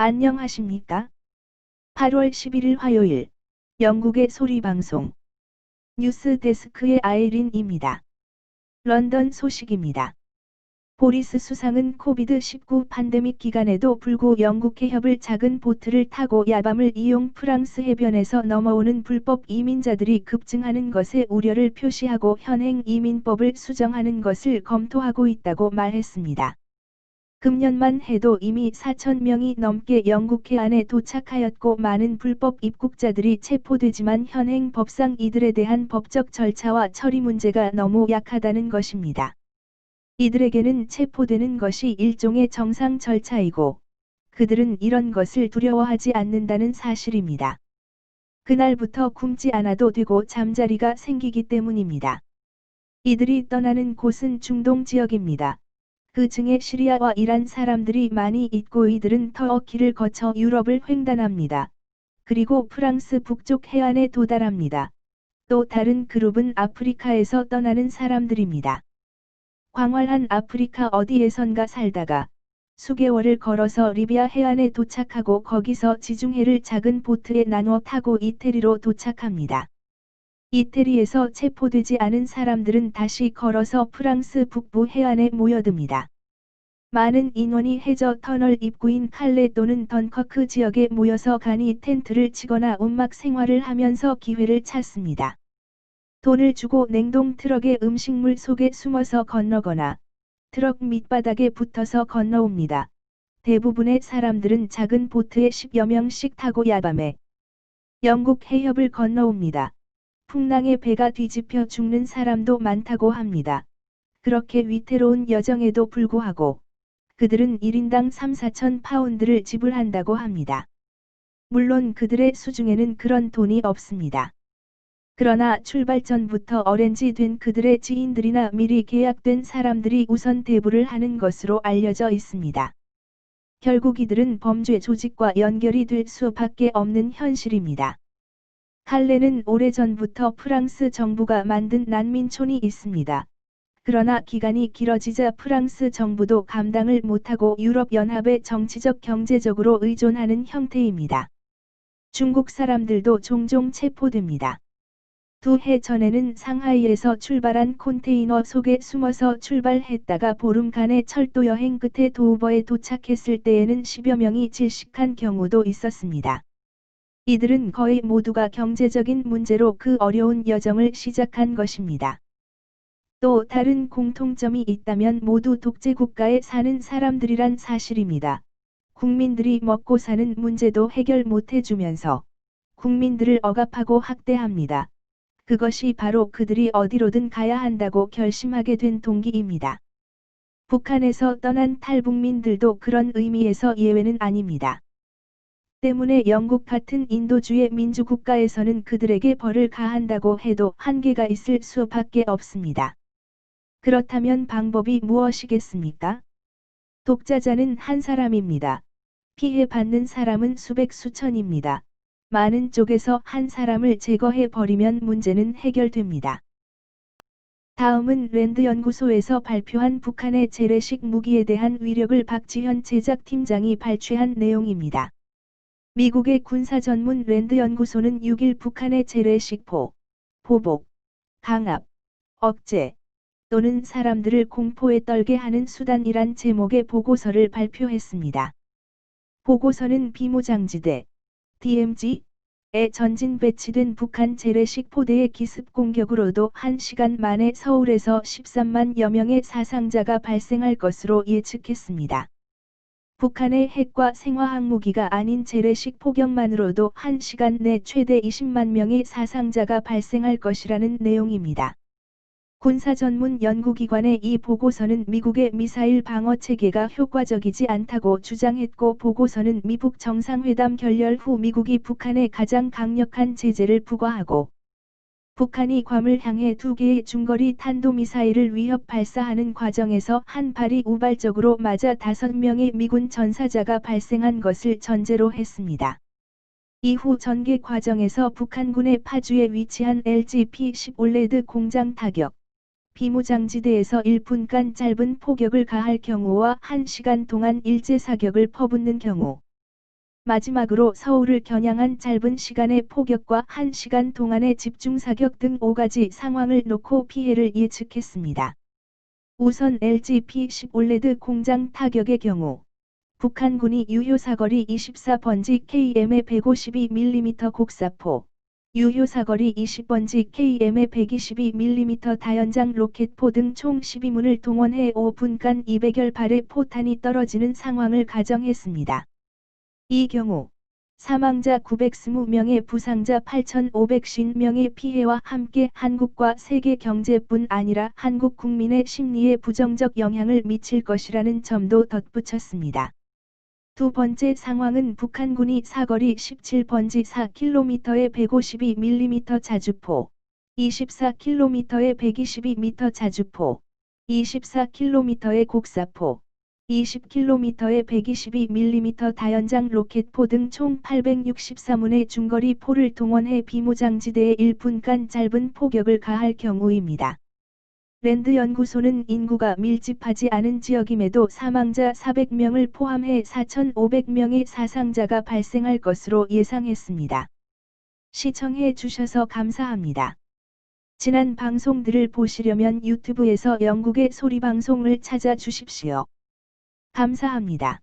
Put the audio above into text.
안녕하십니까? 8월 11일 화요일 영국의 소리방송 뉴스 데스크의 아이린입니다. 런던 소식입니다. 보리스 수상은 코비드-19 팬데믹 기간에도 불구 영국 해협을 작은 보트를 타고 야밤을 이용 프랑스 해변에서 넘어오는 불법 이민자들이 급증하는 것에 우려를 표시하고 현행 이민법을 수정하는 것을 검토하고 있다고 말했습니다. 금년만 해도 이미 4,000명이 넘게 영국 해안에 도착하였고 많은 불법 입국자들이 체포되지만 현행 법상 이들에 대한 법적 절차와 처리 문제가 너무 약하다는 것입니다. 이들에게는 체포되는 것이 일종의 정상 절차이고 그들은 이런 것을 두려워하지 않는다는 사실입니다. 그날부터 굶지 않아도 되고 잠자리가 생기기 때문입니다. 이들이 떠나는 곳은 중동 지역입니다. 그 중에 시리아와 이란 사람들이 많이 있고 이들은 터키를 거쳐 유럽을 횡단합니다. 그리고 프랑스 북쪽 해안에 도달합니다. 또 다른 그룹은 아프리카에서 떠나는 사람들입니다. 광활한 아프리카 어디에선가 살다가 수개월을 걸어서 리비아 해안에 도착하고 거기서 지중해를 작은 보트에 나눠 타고 이태리로 도착합니다. 이태리에서 체포되지 않은 사람들은 다시 걸어서 프랑스 북부 해안에 모여듭니다. 많은 인원이 해저 터널 입구인 칼레 또는 던커크 지역에 모여서 간이 텐트를 치거나 움막 생활을 하면서 기회를 찾습니다. 돈을 주고 냉동 트럭의 음식물 속에 숨어서 건너거나 트럭 밑바닥에 붙어서 건너옵니다. 대부분의 사람들은 작은 보트에 10여 명씩 타고 야밤에 영국 해협을 건너옵니다. 풍랑에 배가 뒤집혀 죽는 사람도 많다고 합니다. 그렇게 위태로운 여정에도 불구하고 그들은 1인당 3-4천 파운드를 지불한다고 합니다. 물론 그들의 수중에는 그런 돈이 없습니다. 그러나 출발 전부터 어렌지 된 그들의 지인들이나 미리 계약된 사람들이 우선 대부를 하는 것으로 알려져 있습니다. 결국 이들은 범죄 조직과 연결이 될 수밖에 없는 현실입니다. 칼레는 오래전부터 프랑스 정부가 만든 난민촌이 있습니다. 그러나 기간이 길어지자 프랑스 정부도 감당을 못하고 유럽연합에 정치적 경제적으로 의존하는 형태입니다. 중국 사람들도 종종 체포됩니다. 2해 전에는 상하이에서 출발한 컨테이너 속에 숨어서 출발했다가 보름간의 철도 여행 끝에 도우버에 도착했을 때에는 10여 명이 질식한 경우도 있었습니다. 이들은 거의 모두가 경제적인 문제로 그 어려운 여정을 시작한 것입니다. 또 다른 공통점이 있다면 모두 독재국가에 사는 사람들이란 사실입니다. 국민들이 먹고 사는 문제도 해결 못해주면서 국민들을 억압하고 학대합니다. 그것이 바로 그들이 어디로든 가야 한다고 결심하게 된 동기입니다. 북한에서 떠난 탈북민들도 그런 의미에서 예외는 아닙니다. 때문에 영국 같은 인도주의 민주국가에서는 그들에게 벌을 가한다고 해도 한계가 있을 수밖에 없습니다. 그렇다면 방법이 무엇이겠습니까? 독자자는 한 사람입니다. 피해받는 사람은 수백 수천입니다. 많은 쪽에서 한 사람을 제거해 버리면 문제는 해결됩니다. 다음은 랜드연구소에서 발표한 북한의 재래식 무기에 대한 위력을 박지현 제작팀장이 발췌한 내용입니다. 미국의 군사전문 랜드연구소는 6일 북한의 재래식 보복, 강압, 억제 또는 사람들을 공포에 떨게 하는 수단이란 제목의 보고서를 발표했습니다. 보고서는 비무장지대, DMZ에 전진 배치된 북한 재래식 포대의 기습 공격으로도 1시간 만에 서울에서 13만여 명의 사상자가 발생할 것으로 예측했습니다. 북한의 핵과 생화학무기가 아닌 재래식 포격만으로도 1시간 내 최대 20만 명의 사상자가 발생할 것이라는 내용입니다. 군사전문 연구기관의 이 보고서는 미국의 미사일 방어체계가 효과적이지 않다고 주장했고 보고서는 미북 정상회담 결렬 후 미국이 북한에 가장 강력한 제재를 부과하고 북한이 괌을 향해 2개의 중거리 탄도미사일을 위협 발사하는 과정에서 한 발이 우발적으로 맞아 5명의 미군 전사자가 발생한 것을 전제로 했습니다. 이후 전개 과정에서 북한군의 파주에 위치한 LGP-15 공장 타격, 비무장지대에서 1분간 짧은 포격을 가할 경우와 1시간 동안 일제 사격을 퍼붓는 경우, 마지막으로 서울을 겨냥한 짧은 시간의 포격과 1시간 동안의 집중사격 등 5가지 상황을 놓고 피해를 예측했습니다. 우선 LG P10 올레드 공장 타격의 경우 북한군이 유효사거리 24번지 KM의 152mm 곡사포, 유효사거리 20번지 KM의 122mm 다연장 로켓포 등 총 12문을 동원해 5분간 200여 발의 포탄이 떨어지는 상황을 가정했습니다. 이 경우 사망자 920명의 부상자 8,550명의 피해와 함께 한국과 세계 경제뿐 아니라 한국 국민의 심리에 부정적 영향을 미칠 것이라는 점도 덧붙였습니다. 두 번째 상황은 북한군이 사거리 17번지 4km의 152mm 자주포, 24km의 122m 자주포, 24km의 곡사포, 20km의 122mm 다연장 로켓포 등 총 863문의 중거리 포를 동원해 비무장지대에 1분간 짧은 포격을 가할 경우입니다. 랜드 연구소는 인구가 밀집하지 않은 지역임에도 사망자 400명을 포함해 4,500명의 사상자가 발생할 것으로 예상했습니다. 시청해 주셔서 감사합니다. 지난 방송들을 보시려면 유튜브에서 영국의 소리방송을 찾아주십시오. 감사합니다.